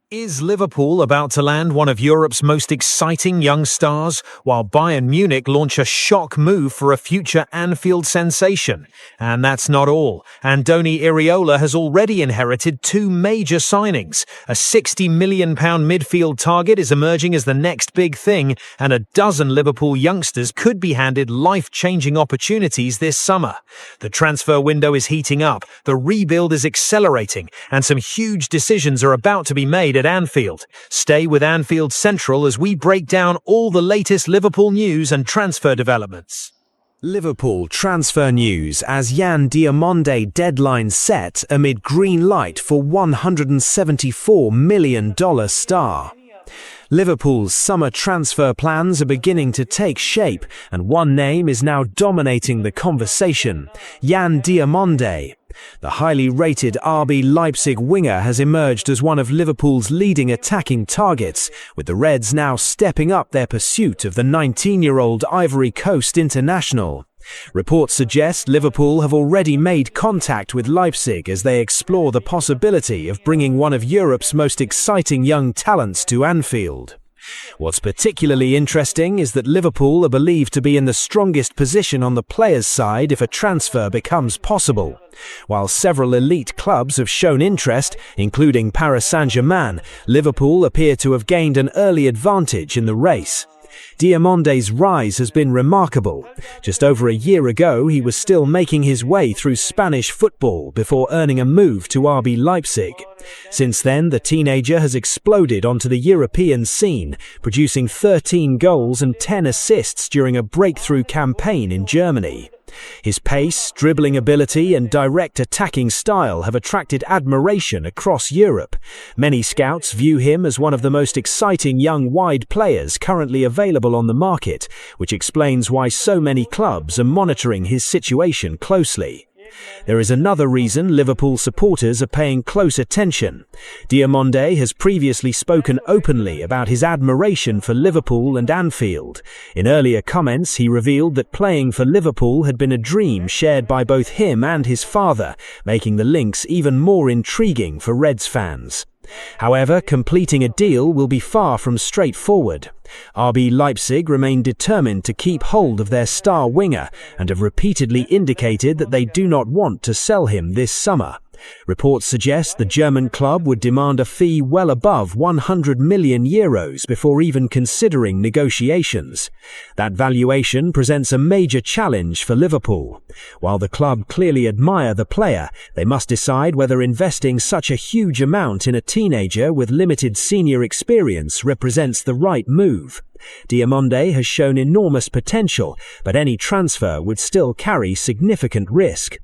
Is Liverpool about to land one of Europe's most exciting young stars, while Bayern Munich launch a shock move for a future Anfield sensation? And that's not all. Andoni Iraola has already inherited two major signings. A £60 million midfield target is emerging as the next big thing, and a dozen Liverpool youngsters could be handed life-changing opportunities this summer. The transfer window is heating up, the rebuild is accelerating, and some huge decisions are about to be made at Anfield. Stay with Anfield Central as we break down all the latest Liverpool news and transfer developments. Liverpool transfer news as Yan Diamonde deadline set amid green light for $174 million star. Liverpool's summer transfer plans are beginning to take shape, and one name is now dominating the conversation: Yan Diamonde. The highly rated RB Leipzig winger has emerged as one of Liverpool's leading attacking targets, with the Reds now stepping up their pursuit of the 19-year-old Ivory Coast international. Reports suggest Liverpool have already made contact with Leipzig as they explore the possibility of bringing one of Europe's most exciting young talents to Anfield. What's particularly interesting is that Liverpool are believed to be in the strongest position on the players' side if a transfer becomes possible. While several elite clubs have shown interest, including Paris Saint-Germain, Liverpool appear to have gained an early advantage in the race. Diamonde's rise has been remarkable. Just over a year ago, he was still making his way through Spanish football before earning a move to RB Leipzig. Since then, the teenager has exploded onto the European scene, producing 13 goals and 10 assists during a breakthrough campaign in Germany. His pace, dribbling ability, and direct attacking style have attracted admiration across Europe. Many scouts view him as one of the most exciting young wide players currently available on the market, which explains why so many clubs are monitoring his situation closely. There is another reason Liverpool supporters are paying close attention. Diamonde has previously spoken openly about his admiration for Liverpool and Anfield. In earlier comments, he revealed that playing for Liverpool had been a dream shared by both him and his father, making the links even more intriguing for Reds fans. However, completing a deal will be far from straightforward. RB Leipzig remain determined to keep hold of their star winger and have repeatedly indicated that they do not want to sell him this summer. Reports suggest the German club would demand a fee well above €100 million before even considering negotiations. That valuation presents a major challenge for Liverpool. While the club clearly admire the player, they must decide whether investing such a huge amount in a teenager with limited senior experience represents the right move. Diamonde has shown enormous potential, but any transfer would still carry significant risk.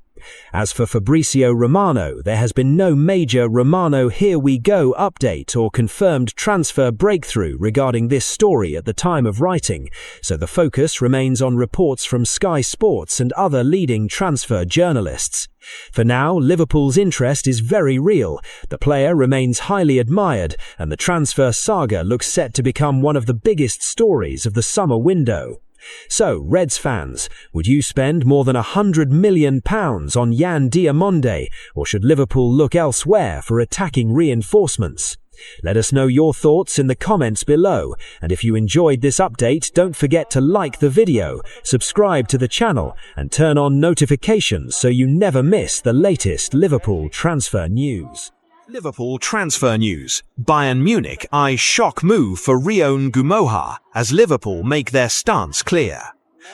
As for Fabrizio Romano, there has been no major Romano here we go update or confirmed transfer breakthrough regarding this story at the time of writing, so the focus remains on reports from Sky Sports and other leading transfer journalists. For now, Liverpool's interest is very real. The player remains highly admired, and the transfer saga looks set to become one of the biggest stories of the summer window. So, Reds fans, would you spend more than £100 million on Yan Diamonde, or should Liverpool look elsewhere for attacking reinforcements? Let us know your thoughts in the comments below, and if you enjoyed this update, don't forget to like the video, subscribe to the channel, and turn on notifications so you never miss the latest Liverpool transfer news. Liverpool transfer news. Bayern Munich eye shock move for Ngumoha as Liverpool make their stance clear.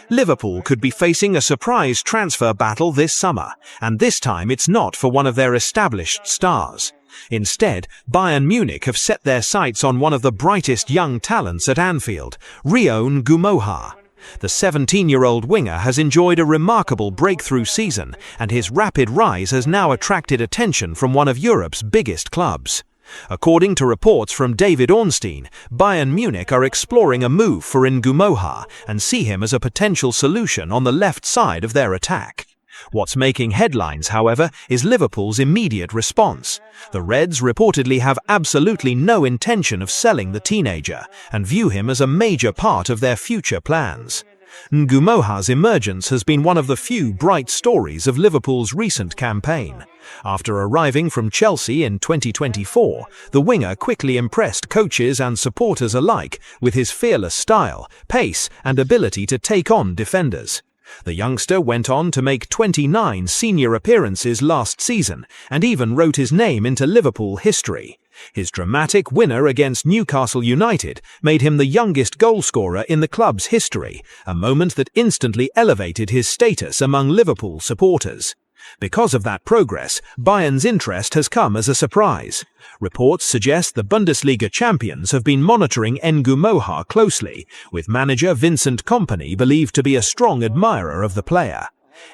Liverpool could be facing a surprise transfer battle this summer, and this time it's not for one of their established stars. Instead, Bayern Munich have set their sights on one of the brightest young talents at Anfield, Ngumoha. The 17-year-old winger has enjoyed a remarkable breakthrough season, and his rapid rise has now attracted attention from one of Europe's biggest clubs. According to reports from David Ornstein, Bayern Munich are exploring a move for Ngumoha and see him as a potential solution on the left side of their attack. What's making headlines, however, is Liverpool's immediate response. The Reds reportedly have absolutely no intention of selling the teenager and view him as a major part of their future plans. Ngumoha's emergence has been one of the few bright stories of Liverpool's recent campaign. After arriving from Chelsea in 2024, the winger quickly impressed coaches and supporters alike with his fearless style, pace, and ability to take on defenders. The youngster went on to make 29 senior appearances last season and even wrote his name into Liverpool history. His dramatic winner against Newcastle United made him the youngest goalscorer in the club's history, a moment that instantly elevated his status among Liverpool supporters. Because of that progress, Bayern's interest has come as a surprise. Reports suggest the Bundesliga champions have been monitoring Ngumoha closely, with manager Vincent Kompany believed to be a strong admirer of the player.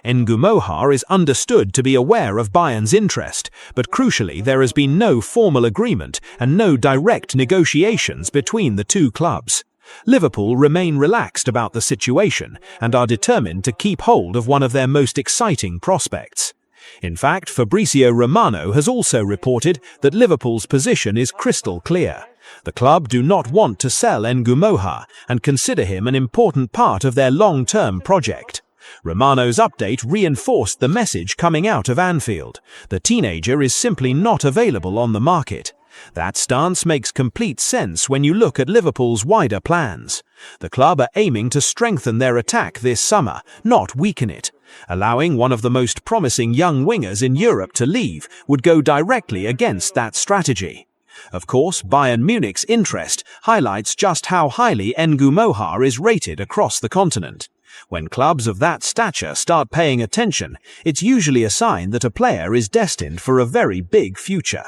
Ngumoha is understood to be aware of Bayern's interest, but crucially there has been no formal agreement and no direct negotiations between the two clubs. Liverpool remain relaxed about the situation and are determined to keep hold of one of their most exciting prospects. In fact, Fabrizio Romano has also reported that Liverpool's position is crystal clear. The club do not want to sell Ngumoha and consider him an important part of their long-term project. Romano's update reinforced the message coming out of Anfield. The teenager is simply not available on the market. That stance makes complete sense when you look at Liverpool's wider plans. The club are aiming to strengthen their attack this summer, not weaken it. Allowing one of the most promising young wingers in Europe to leave would go directly against that strategy. Of course, Bayern Munich's interest highlights just how highly Ngumoha is rated across the continent. When clubs of that stature start paying attention, it's usually a sign that a player is destined for a very big future.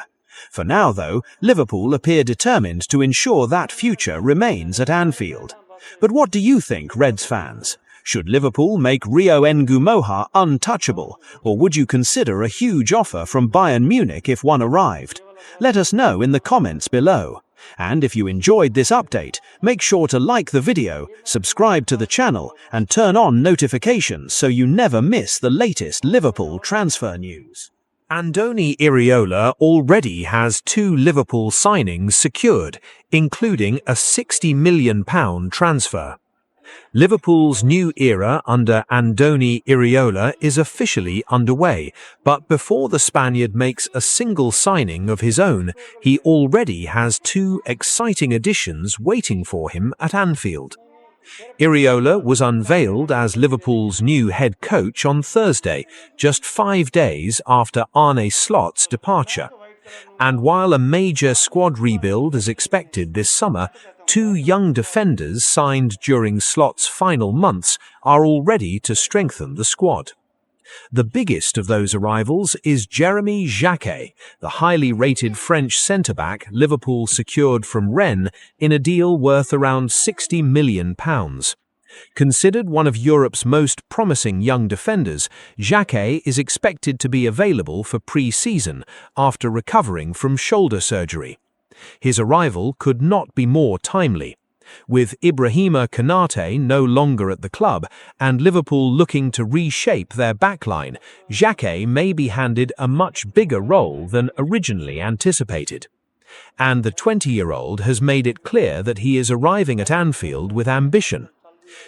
For now, though, Liverpool appear determined to ensure that future remains at Anfield. But what do you think, Reds fans? Should Liverpool make Rio Ngumoha untouchable, or would you consider a huge offer from Bayern Munich if one arrived? Let us know in the comments below. And if you enjoyed this update, make sure to like the video, subscribe to the channel, and turn on notifications so you never miss the latest Liverpool transfer news. Andoni Iraola already has 2 Liverpool signings secured, including a £60 million transfer. Liverpool's new era under Andoni Iraola is officially underway, but before the Spaniard makes a single signing of his own, he already has 2 exciting additions waiting for him at Anfield. Iraola was unveiled as Liverpool's new head coach on Thursday, just 5 days after Arne Slot's departure. And while a major squad rebuild is expected this summer, 2 young defenders signed during Slot's final months are all ready to strengthen the squad. The biggest of those arrivals is Jeremy Jacquet, the highly rated French centre-back Liverpool secured from Rennes in a deal worth around £60 million. Considered one of Europe's most promising young defenders, Jacquet is expected to be available for pre-season after recovering from shoulder surgery. His arrival could not be more timely. With Ibrahima Konate no longer at the club and Liverpool looking to reshape their backline, Jacquet may be handed a much bigger role than originally anticipated. And the 20-year-old has made it clear that he is arriving at Anfield with ambition.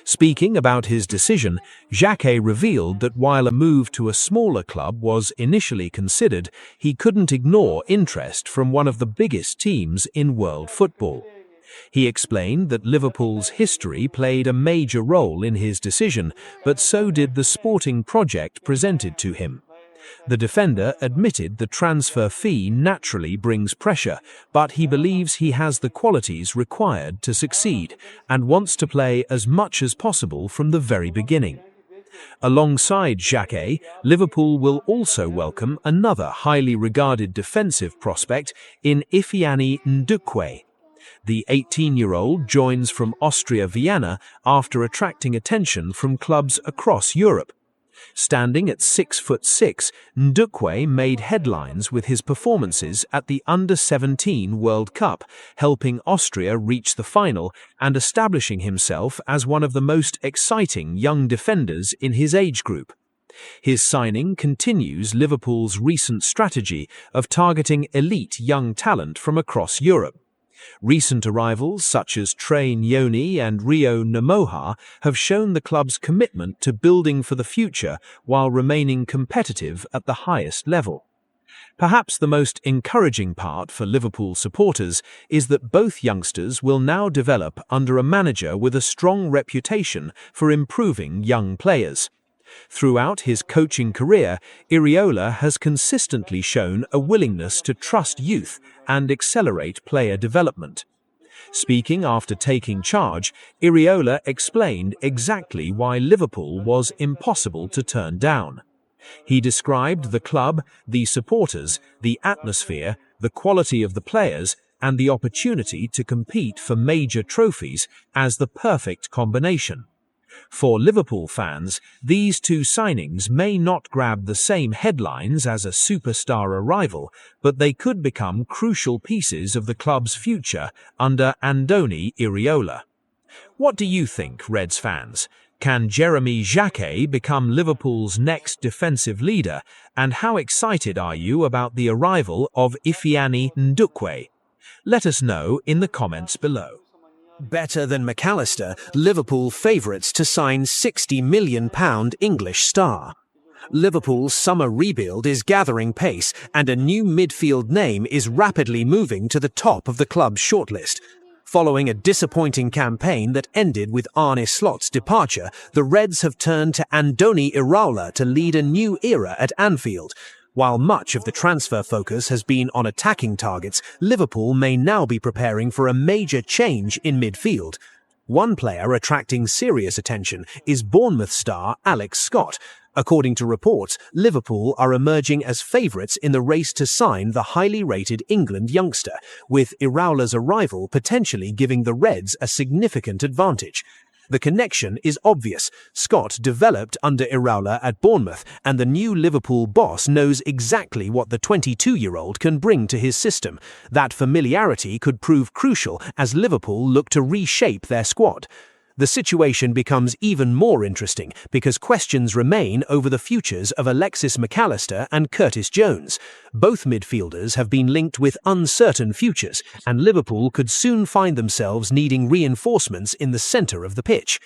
Speaking about his decision, Jacquet revealed that while a move to a smaller club was initially considered, he couldn't ignore interest from one of the biggest teams in world football. He explained that Liverpool's history played a major role in his decision, but so did the sporting project presented to him. The defender admitted the transfer fee naturally brings pressure, but he believes he has the qualities required to succeed and wants to play as much as possible from the very beginning. Alongside Jacquet, Liverpool will also welcome another highly regarded defensive prospect in Ifeanyi Ndukwe. The 18-year-old joins from Austria Vienna after attracting attention from clubs across Europe. Standing at 6'6", Ndukwe made headlines with his performances at the Under-17 World Cup, helping Austria reach the final and establishing himself as one of the most exciting young defenders in his age group. His signing continues Liverpool's recent strategy of targeting elite young talent from across Europe. Recent arrivals such as Trey Nyoni and Rio Ngumoha have shown the club's commitment to building for the future while remaining competitive at the highest level. Perhaps the most encouraging part for Liverpool supporters is that both youngsters will now develop under a manager with a strong reputation for improving young players. Throughout his coaching career, Iraola has consistently shown a willingness to trust youth and accelerate player development. Speaking after taking charge, Iraola explained exactly why Liverpool was impossible to turn down. He described the club, the supporters, the atmosphere, the quality of the players, and the opportunity to compete for major trophies as the perfect combination. For Liverpool fans, these two signings may not grab the same headlines as a superstar arrival, but they could become crucial pieces of the club's future under Andoni Iraola. What do you think, Reds fans? Can Jeremy Jacquet become Liverpool's next defensive leader? And how excited are you about the arrival of Ifeanyi Ndukwe? Let us know in the comments below. Better than McAllister, Liverpool favourites to sign £60 million English star. Liverpool's summer rebuild is gathering pace, and a new midfield name is rapidly moving to the top of the club's shortlist. Following a disappointing campaign that ended with Arne Slot's departure, the Reds have turned to Andoni Iraola to lead a new era at Anfield. While much of the transfer focus has been on attacking targets, Liverpool may now be preparing for a major change in midfield. One player attracting serious attention is Bournemouth star Alex Scott. According to reports, Liverpool are emerging as favourites in the race to sign the highly rated England youngster, with Iraola's arrival potentially giving the Reds a significant advantage. The connection is obvious. Scott developed under Iraola at Bournemouth, and the new Liverpool boss knows exactly what the 22-year-old can bring to his system. That familiarity could prove crucial as Liverpool look to reshape their squad. The situation becomes even more interesting because questions remain over the futures of Alexis McAllister and Curtis Jones. Both midfielders have been linked with uncertain futures, and Liverpool could soon find themselves needing reinforcements in the centre of the pitch.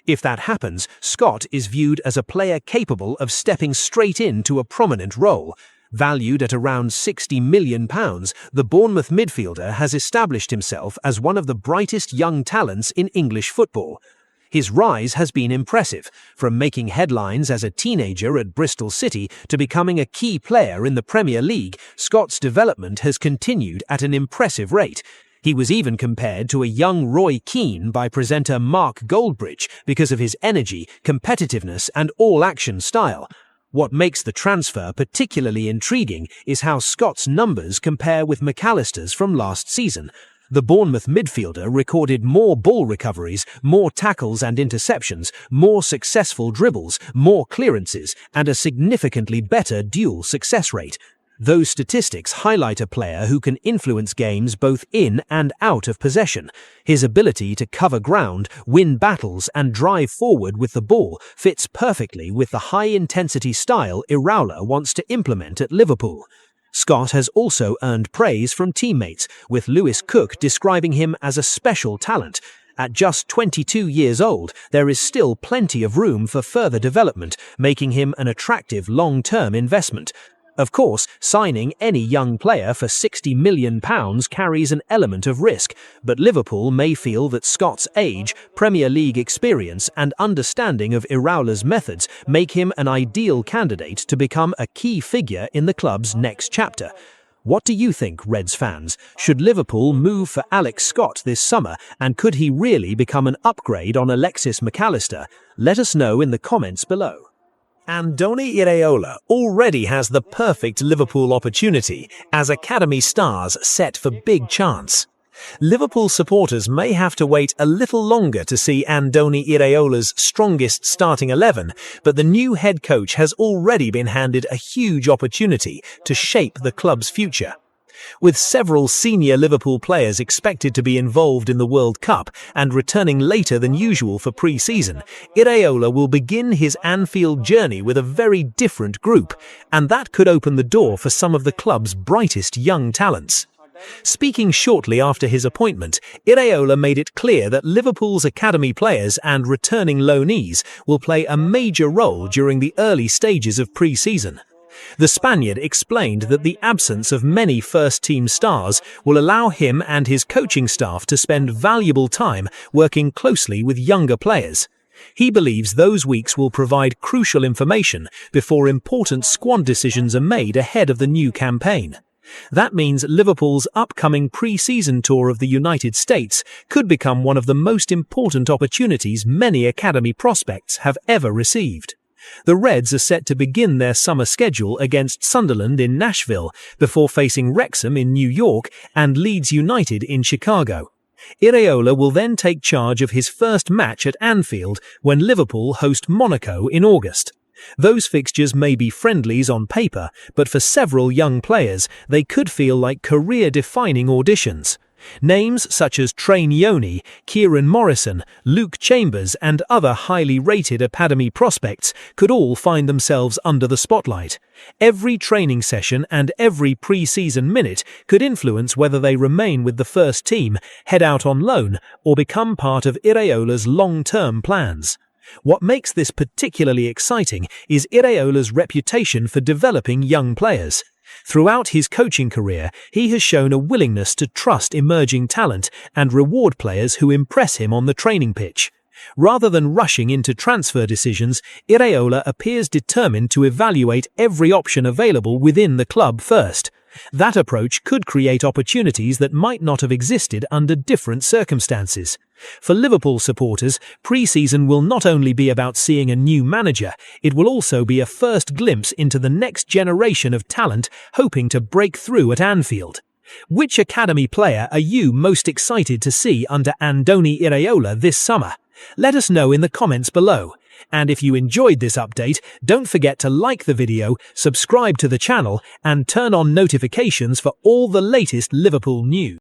If that happens, Scott is viewed as a player capable of stepping straight into a prominent role. Valued at around £60 million, the Bournemouth midfielder has established himself as one of the brightest young talents in English football. His rise has been impressive, from making headlines as a teenager at Bristol City to becoming a key player in the Premier League. Scott's development has continued at an impressive rate. He was even compared to a young Roy Keane by presenter Mark Goldbridge because of his energy, competitiveness, and all-action style. What makes the transfer particularly intriguing is how Scott's numbers compare with McAllister's from last season. The Bournemouth midfielder recorded more ball recoveries, more tackles and interceptions, more successful dribbles, more clearances, and a significantly better duel success rate. Those statistics highlight a player who can influence games both in and out of possession. His ability to cover ground, win battles, and drive forward with the ball fits perfectly with the high-intensity style Iraola wants to implement at Liverpool. Scott has also earned praise from teammates, with Lewis Cook describing him as a special talent. At just 22 years old, there is still plenty of room for further development, making him an attractive long-term investment. Of course, signing any young player for £60 million carries an element of risk, but Liverpool may feel that Scott's age, Premier League experience, and understanding of Iraola's methods make him an ideal candidate to become a key figure in the club's next chapter. What do you think, Reds fans? Should Liverpool move for Alex Scott this summer, and could he really become an upgrade on Alexis McAllister? Let us know in the comments below. Andoni Iraola already has the perfect Liverpool opportunity as academy stars set for big chance. Liverpool supporters may have to wait a little longer to see Andoni Iraola's strongest starting 11, but the new head coach has already been handed a huge opportunity to shape the club's future. With several senior Liverpool players expected to be involved in the World Cup and returning later than usual for pre-season, Iraola will begin his Anfield journey with a very different group, and that could open the door for some of the club's brightest young talents. Speaking shortly after his appointment, Iraola made it clear that Liverpool's academy players and returning loanees will play a major role during the early stages of pre-season. The Spaniard explained that the absence of many first-team stars will allow him and his coaching staff to spend valuable time working closely with younger players. He believes those weeks will provide crucial information before important squad decisions are made ahead of the new campaign. That means Liverpool's upcoming pre-season tour of the United States could become one of the most important opportunities many academy prospects have ever received. The Reds are set to begin their summer schedule against Sunderland in Nashville before facing Wrexham in New York and Leeds United in Chicago. Iraola will then take charge of his first match at Anfield when Liverpool host Monaco in August. Those fixtures may be friendlies on paper, but for several young players, they could feel like career-defining auditions. Names such as Train Yoni, Kieran Morrison, Luke Chambers and other highly rated academy prospects could all find themselves under the spotlight. Every training session and every pre-season minute could influence whether they remain with the first team, head out on loan, or become part of Iraola's long-term plans. What makes this particularly exciting is Iraola's reputation for developing young players. Throughout his coaching career, he has shown a willingness to trust emerging talent and reward players who impress him on the training pitch. Rather than rushing into transfer decisions, Iraola appears determined to evaluate every option available within the club first. That approach could create opportunities that might not have existed under different circumstances. For Liverpool supporters, pre-season will not only be about seeing a new manager, it will also be a first glimpse into the next generation of talent hoping to break through at Anfield. Which academy player are you most excited to see under Andoni Iraola this summer? Let us know in the comments below. And if you enjoyed this update, don't forget to like the video, subscribe to the channel, and turn on notifications for all the latest Liverpool news.